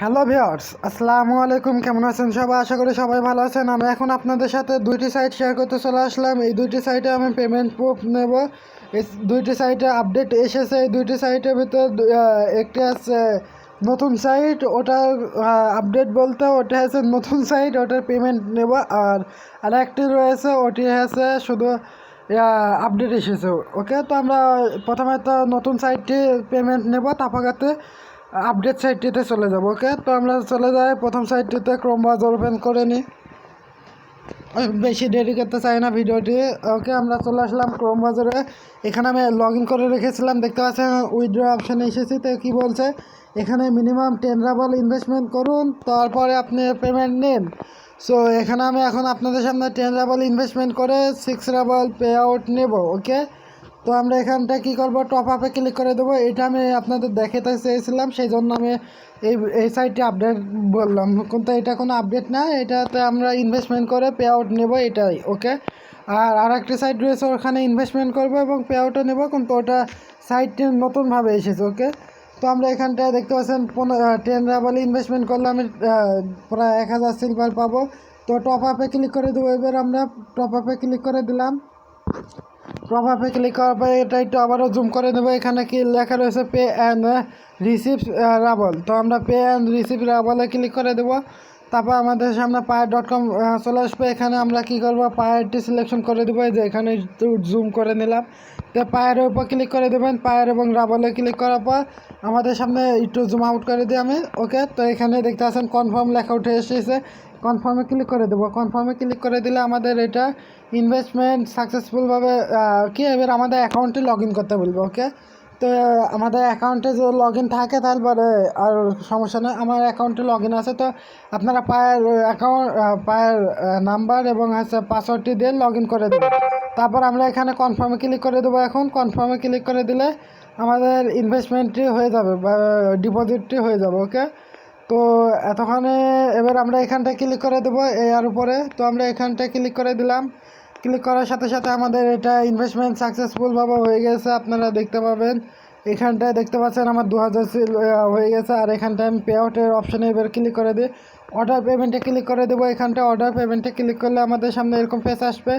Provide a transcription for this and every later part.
Hello viewers, আসসালামু আলাইকুম। কেমন আছেন সবাই? আশা করি সবাই ভালো আছেন। আমি এখন আপনাদের সাথে দুইটি সাইট শেয়ার করতে চলে আসলাম। এই দুইটি সাইটে আমি পেমেন্ট প্রুফ নেব। এই দুইটি সাইটে আপডেট এসেছে। এই দুইটি সাইটের ভিতর একটি আছে নতুন সাইট, ওটা আপডেট বলতে ওটা হচ্ছে নতুন সাইট, ওটার পেমেন্ট নেব। আর আরেকটি রয়েছে, ওটি হচ্ছে শুধু আপডেট এসেছে। ওকে, তো আমরা প্রথমে তো নতুন সাইটটি পেমেন্ট নেব, তারপরে আপডেট সাইটটিতে চলে যাব। ওকে, তো আমরা চলে যাই প্রথম সাইটটিতে। ক্রোম ব্রাউজার ওপেন করে নিই, বেশি দেরি করতে চাই না ভিডিওটি। ওকে, আমরা চলে আসলাম ক্রোম ব্রাউজারে। এখানে আমি লগ ইন করে রেখেছিলাম, দেখতে পাচ্ছেন উইথড্র অপশানে এসেছি। তো কী বলছে এখানে মিনিমাম 10 রাবল ইনভেস্টমেন্ট করুন, তারপরে আপনি পেমেন্ট নিন। সো এখানে আমি এখন আপনাদের সামনে 10 রাবল ইনভেস্টমেন্ট করে 6 রাবল পে আউট নেব। ওকে, তো আমরা এখানটা কী করবো, টপ আপে ক্লিক করে দেবো। এটা আমি আপনাদের দেখাতে চেয়েছিলাম, সেই জন্য আমি এই সাইটটি আপডেট বললাম, কিন্তু এটা কোনো আপডেট না, এটাতে আমরা ইনভেস্টমেন্ট করে পে আউট নেবো, এটাই। ওকে, আর আরেকটি সাইট রয়েছে, ওখানে ইনভেস্টমেন্ট করবো এবং পে আউটও নেবো, কিন্তু ওটা সাইটটি নতুনভাবে এসেছে। ওকে, তো আমরা এখানটায় দেখতে পাচ্ছেন 10 রাবলে ইনভেস্টমেন্ট করলে আমি প্রায় 1000 সিলভার পাবো। তো টপ আপে ক্লিক করে দেবো। এবার আমরা টপ আপে ক্লিক করে দিলাম। টপ আপে ক্লিক করার পরে এটা একটু আবারও জুম করে নেবো। এখানে কি লেখা রয়েছে, পে অ্যান্ড রিসিভ রাবল। তো আমরা পে অ্যান্ড রিসিভ রাবলে ক্লিক করে দেবো। তারপর আমাদের সামনে পায়ার.com চলে আসবে। এখানে আমরা কী করবো, পায়ারটি সিলেকশন করে দেবো। এই যে এখানে একটু জুম করে নিলাম। তো পায়ের উপর ক্লিক করে দেবেন, পায়ের এবং রাবলে ক্লিক করার পর আমাদের সামনে একটু জুম আউট করে দিই আমি। ওকে, তো এখানে দেখতে পাচ্ছেন কনফার্ম লেখা উঠে এসেছে, কনফার্মে ক্লিক করে দেবো। কনফার্মে ক্লিক করে দিলে আমাদের এটা ইনভেস্টমেন্ট সাকসেসফুলভাবে কি এবার আমাদের অ্যাকাউন্টে লগ ইন করতে বলবো। ওকে, তো আমাদের অ্যাকাউন্টে যদি লগ ইন থাকে তারপরে আর সমস্যা নেই, আমার অ্যাকাউন্টে লগ ইন আছে। তো আপনারা পায়ের অ্যাকাউন্ট, পায়ের নাম্বার এবং হচ্ছে পাসওয়ার্ডটি দিয়ে লগ ইন করে দেবেন। তারপর আমরা এখানে কনফার্মে ক্লিক করে দেবো। এখন কনফার্মে ক্লিক করে দিলে আমাদের ইনভেস্টমেন্টটি হয়ে যাবে বা ডিপোজিটটি হয়ে যাবে। ওকে, তো এতক্ষণে এবার আমরা এখানটায় ক্লিক করে দেবো এর উপরে। তো আমরা এখানটায় ক্লিক করে দিলাম। ক্লিক করার সাথে সাথে আমাদের এটা ইনভেস্টমেন্ট সাকসেসফুলভাবে হয়ে গেছে, আপনারা দেখতে পাবেন। এখানটায় দেখতে পাচ্ছেন আমার 2000 হয়ে গেছে। আর এখানটায় আমি পে আউটের অপশানে এবার ক্লিক করে দিই, অর্ডার পেমেন্টে ক্লিক করে দেবো। এখানটায় অর্ডার পেমেন্টে ক্লিক করলে আমাদের সামনে এরকম পেজ আসবে।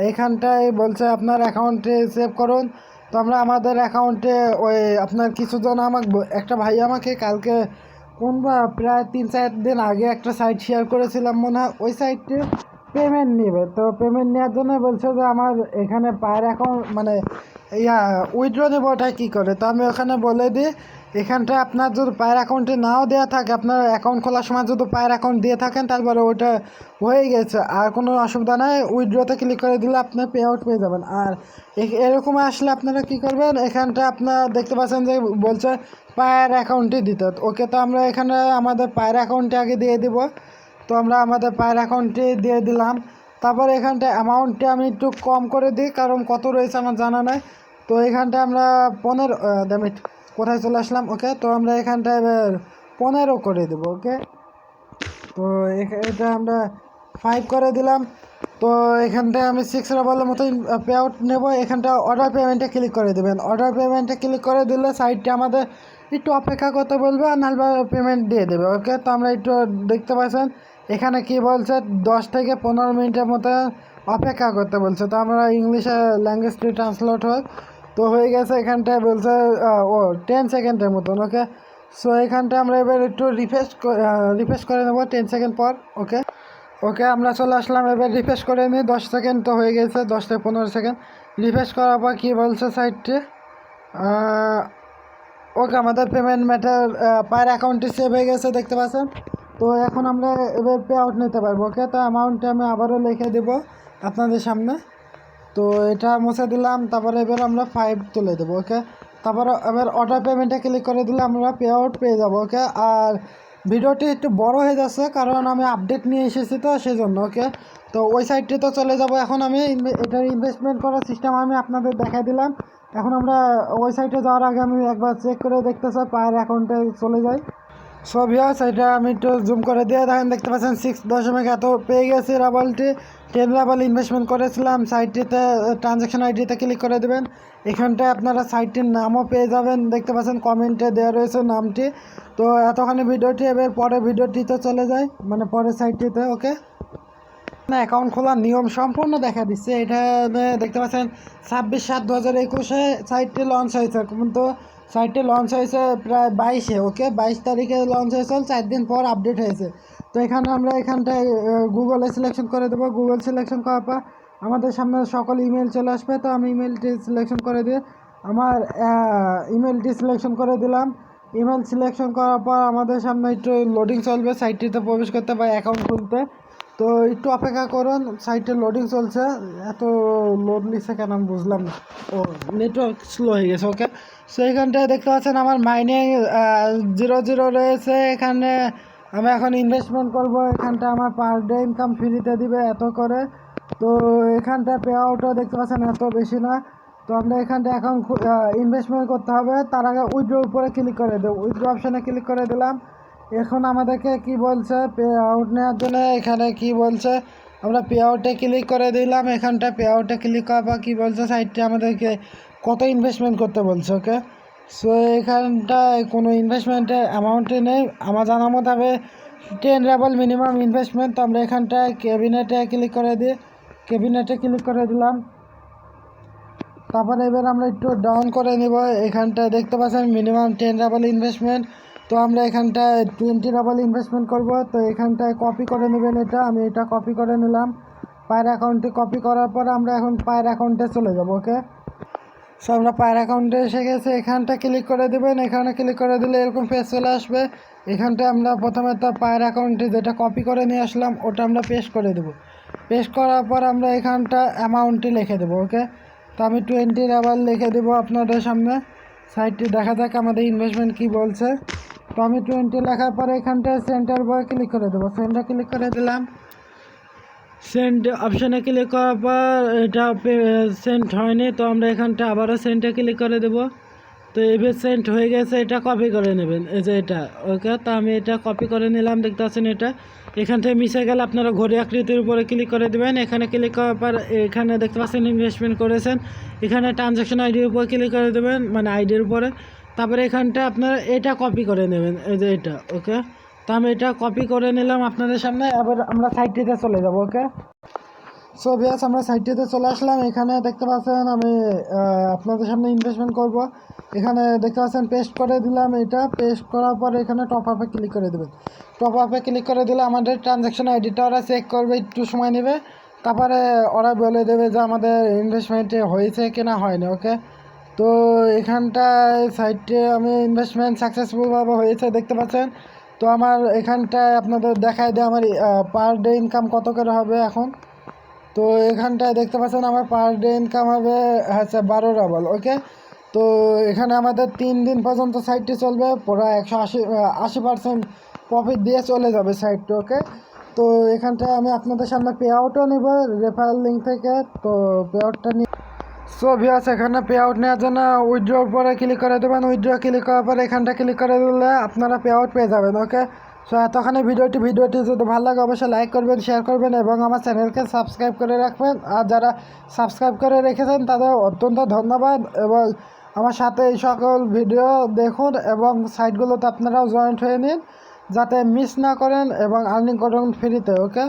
এইখানটায় বলছে আপনার অ্যাকাউন্টে সেভ করুন। তো আমরা আমাদের অ্যাকাউন্টে ওই আপনার কিছুজন একটা ভাই আমাকে কালকে প্রায় 3-4 দিন আগে একটা সাইট শেয়ার করেছিলাম মনে হয়, ওই সাইটটি পেমেন্ট নেবে। তো পেমেন্ট নেওয়ার জন্য বলছে যে আমার এখানে পায়ের অ্যাকাউন্ট মানে উইথড্র নেবো, ওটা কী করে। তো আমি ওখানে বলে দিই, এখানটা আপনার যদি পায়ের অ্যাকাউন্টে নাও দেওয়া থাকে, আপনার অ্যাকাউন্ট খোলার সময় যদি পায়ের অ্যাকাউন্ট দিয়ে থাকেন তারপরে ওটা হয়ে গেছে, আর কোনো অসুবিধা নাই। উইথড্রতে ক্লিক করে দিলে আপনি পে আউট পেয়ে যাবেন। আর এরকম আসলে আপনারা কী করবেন, এখানটা আপনারা দেখতে পাচ্ছেন যে বলছে পায়ের অ্যাকাউন্টে দিতে। ওকে, তো আমরা এখানে আমাদের পায়ের অ্যাকাউন্টে আগে দিয়ে দিব। তো আমরা আমাদের পায়ের অ্যাকাউন্টে দিয়ে দিলাম। তারপর এখানটা অ্যামাউন্টটা আমি একটু কম করে দিই, কারণ কত রয়েছে আমার জানা নাই। তো এখানটা আমরা 15 দামিট কোথায় চলে আসলাম। ওকে, তো আমরা এখানটা এবার 15 করে দেবো। ওকে, তো এটা আমরা 5 করে দিলাম। তো এখানটায় আমি 6 রাবালের মতো পে আউট নেবো। এখানটা অর্ডার পেমেন্টে ক্লিক করে দেবেন। অর্ডার পেমেন্টে ক্লিক করে দিলে সাইটটা আমাদের একটু অপেক্ষা করতে বলবে, আর নাহলে পেমেন্ট দিয়ে দেবে। ওকে, তো আমরা একটু দেখতে পাচ্ছেন এখানে কি বলছে, 10 থেকে 15 মিনিটের মতো অপেক্ষা করতে বলছে। তো আমরা ইংলিশে ল্যাঙ্গুয়েজটি ট্রান্সলেট হয়, তো হয়ে গেছে। এখানটায় বলছে 10 সেকেন্ডের মতন। ওকে, সো এখানটা আমরা এবার একটু রিফ্রেশ করে নেবো 10 সেকেন্ড পর। ওকে, ওকে, আমরা চলে আসলাম। এবার রিফ্রেশ করে নিই, 10 সেকেন্ড তো হয়ে গেছে, 10 থেকে 15 সেকেন্ড রিফ্রেশ করার পর কী বলছে সাইটটি, ওকে আমাদের পেমেন্ট ম্যাটার পায়ের অ্যাকাউন্টে সেভ হয়ে গেছে, দেখতে পাচ্ছেন। তো এখন আমরা এবার পে আউট নিতে পারবো। ওকে, তো অ্যামাউন্টটা আমি আবারও লিখে দেবো আপনাদের সামনে। তো এটা মুছে দিলাম। তারপরে এবার আমরা 5 তুলে দেবো। ওকে, তারপরে এবার অর্ডার পেমেন্টে ক্লিক করে দিলে আমরা পে আউট পেয়ে যাবো। ওকে, আর ভিডিওটি একটু বড় হয়ে যাচ্ছে কারণ আমি আপডেট নিয়ে এসেছি, তো সেই জন্য। ওকে, তো ওই সাইটটি তো চলে যাব। এখন আমি এটার ইনভেস্টমেন্ট করার সিস্টেম আমি আপনাদের দেখাই দিলাম। এখন আমরা ওই সাইটে যাওয়ার আগে আমি একবার চেক করে দেখতে চাই, পায়ের অ্যাকাউন্টে চলে যাই। সো ভিউয়ার্স এটা আমি একটু জুম করে দিয়ে দেখেন, দেখতে পাচ্ছেন 6 এত পেয়ে গেছি রাবালটি। 10 রাবাল ইনভেস্টমেন্ট করেছিলাম। সাইটটিতে ট্রানজ্যাকশন আইডিতে ক্লিক করে দেবেন। এখানটায় আপনারা সাইটটির নামও পেয়ে যাবেন, দেখতে পাচ্ছেন কমেন্টে দেওয়া রয়েছে নামটি। তো এতখানি ভিডিওটি, এবার পরের ভিডিওটিতে চলে যায়, মানে পরের সাইটটিতে। ওকে, না অ্যাকাউন্ট খোলার নিয়ম সম্পূর্ণ দেখা দিচ্ছে। এখানে দেখতে পাচ্ছেন 26/7/2021 সাইটটি লঞ্চ হয়েছে, কিন্তু সাইটটি লঞ্চ হয়েছে প্রায় 22-এ। ওকে, 22 তারিখে লঞ্চ হয়েছে, 4 দিন পর আপডেট হয়েছে। তো এখানে আমরা এখানটায় গুগলে সিলেকশন করে দেবো। গুগল সিলেকশন করার পর আমাদের সামনে সকল ইমেল চলে আসবে। তো আমি ইমেলটি সিলেকশন করে দিয়ে আমার ইমেলটি সিলেকশন করে দিলাম। ইমেল সিলেকশন করার পর আমাদের সামনে একটু লোডিং চলবে সাইটটিতে প্রবেশ করতে বা অ্যাকাউন্ট খুলতে। তো একটু অপেক্ষা করুন, সাইটে লোডিং চলছে। এত লোড নিচ্ছে কেন আমি বুঝলাম না। ও, নেটওয়ার্ক স্লো হয়ে গেছে। ওকে, সো এখানটায় দেখতে পাচ্ছেন আমার মাইনিং 0 রয়েছে। এখানে আমি এখন ইনভেস্টমেন্ট করব। এখানটা আমার পার ডে ইনকাম ফ্রিতে দিবে এত করে। তো এখানটা পে আউটও দেখতে পাচ্ছেন এত বেশি না। তো আমরা এখানটা এখন ইনভেস্টমেন্ট করতে হবে, তার আগে উইথড্র উপরে ক্লিক করে দেবো। উইথড্র অপশানে ক্লিক করে দিলাম। এখন আমাদেরকে কি বলছে পে আউট নেওয়ার জন্য, এখানে কি বলছে আমরা পে আউটে ক্লিক করে দিলাম। এখানটা পে আউটে ক্লিক করার পর কী বলছে সাইটটি আমাদেরকে কত ইনভেস্টমেন্ট করতে বলছে। ওকে, সো এখানটায় কোনো ইনভেস্টমেন্টের অ্যামাউন্টই নেই আমার জানা মতো। হবে 10 রাবাল মিনিমাম ইনভেস্টমেন্ট। তো আমরা এখানটায় ক্যাবিনেটে ক্লিক করে দিই। ক্যাবিনেটে ক্লিক করে দিলাম। তারপরে এবার আমরা একটু ডাউন করে নেব। এখানটায় দেখতে পাচ্ছেন মিনিমাম 10 রাবাল ইনভেস্টমেন্ট। তো আমরা এখানটায় 20 রাবাল ইনভেস্টমেন্ট করব। তো এখানটায় কপি করে নেবেন এটা। আমি এটা কপি করে নিলাম। পায়ের অ্যাকাউন্টে কপি করার পর আমরা এখন পায়ের অ্যাকাউন্টে চলে যাব। ওকে, সো আমরা পায়ের অ্যাকাউন্টে এসে গেছে। এখানটা ক্লিক করে দেবেন। এখানে ক্লিক করে দিলে এরকম পেজ চলে আসবে। এখানটায় আমরা প্রথমে তো পায়ের অ্যাকাউন্টে যেটা কপি করে নিয়ে আসলাম ওটা আমরা পেস্ট করে দেবো। পেস্ট করার পর আমরা এখানটা অ্যামাউন্টটি লিখে দেবো। ওকে, তো আমি 20 রাবাল লিখে দেবো আপনাদের সামনে। সাইটটি দেখা যাক আমাদের ইনভেস্টমেন্ট কি বলছে। তো আমি 20 লেখার পরে এখানটায় সেন্টার বয় ক্লিক করে দেবো। সেন্টার ক্লিক করে দিলাম। সেন্ড অপশানে ক্লিক করার পর এটা সেন্ড হয়নি, তো আমরা এখানটা আবারও সেন্টে ক্লিক করে দেবো। তো এবার সেন্ট হয়ে গেছে, এটা কপি করে নেবেন, এই যে এটা। ওকে, তো আমি এটা কপি করে নিলাম, দেখতে পাচ্ছেন এটা। এখান থেকে মিশে গেলে আপনারা ঘড়ি আকৃতির উপরে ক্লিক করে দেবেন। এখানে ক্লিক করার পর এখানে দেখতে পাচ্ছেন ইনভেস্টমেন্ট করেছেন। এখানে ট্রানজ্যাকশন আইডির উপরে ক্লিক করে দেবেন, মানে আইডির উপরে। তারপরে এখানটা আপনারা এটা কপি করে নেবেন, এই যে এটা। ওকে, তো আমি এটা কপি করে নিলাম আপনাদের সামনে। এবার আমরা সাইটটিতে চলে যাব। ওকে, সো ভিউয়ার্স আমরা সাইটটিতে চলে আসলাম। এখানে দেখতে পাচ্ছেন আমি আপনাদের সামনে ইনভেস্টমেন্ট করব। এখানে দেখতে পাচ্ছেন পেস্ট করে দিলাম। এটা পেস্ট করার পর এখানে টপ আপে ক্লিক করে দেবেন। টপ আপে ক্লিক করে দিলে আমাদের ট্রানজ্যাকশন আইডিটা ওরা চেক করবে, একটু সময় নেবে। তারপরে ওরা বলে দেবে যে আমাদের ইনভেস্টমেন্টে হয়েছে কি না হয়নি। ওকে, তো এখানটায় সাইটে আমি ইনভেস্টমেন্ট সাকসেসফুলভাবে হয়েছে দেখতে পাচ্ছেন। তো আমার এখানটায় আপনাদের দেখায় দেয় আমার পার ডে ইনকাম কত করে হবে এখন। তো এখানটায় দেখতে পাচ্ছেন আমার পার ডে ইনকাম হবে হচ্ছে 12 রাবাল। ওকে, তো এখানে আমাদের 3 দিন পর্যন্ত সাইটটি চলবে। পুরো 180% প্রফিট দিয়ে চলে যাবে সাইটটি। ওকে, তো এখানটায় আমি আপনাদের সামনে পে আউটও নেব রেফারেল লিঙ্ক থেকে। তো পে আউটটা নিয়ে, সো ভিউয়ার্স এখানে পে আউট নেওয়ার জন্য উইথড্রোর পরে ক্লিক করে দেবেন। উইথড্রো ক্লিক করার পরে এখানটা ক্লিক করে দিলে আপনারা পে আউট পেয়ে যাবেন। ওকে, সো এতখানি ভিডিওটি যদি ভালো লাগে অবশ্যই লাইক করবেন, শেয়ার করবেন এবং আমার চ্যানেলকে সাবস্ক্রাইব করে রাখবেন। আর যারা সাবস্ক্রাইব করে রেখেছেন তাদের অত্যন্ত ধন্যবাদ। এবং আমার সাথে এই সকল ভিডিও দেখুন এবং সাইটগুলোতে আপনারাও জয়েন্ট হয়ে নিন যাতে মিস না করেন এবং আর্নিং করুন ফ্রিতে। ওকে।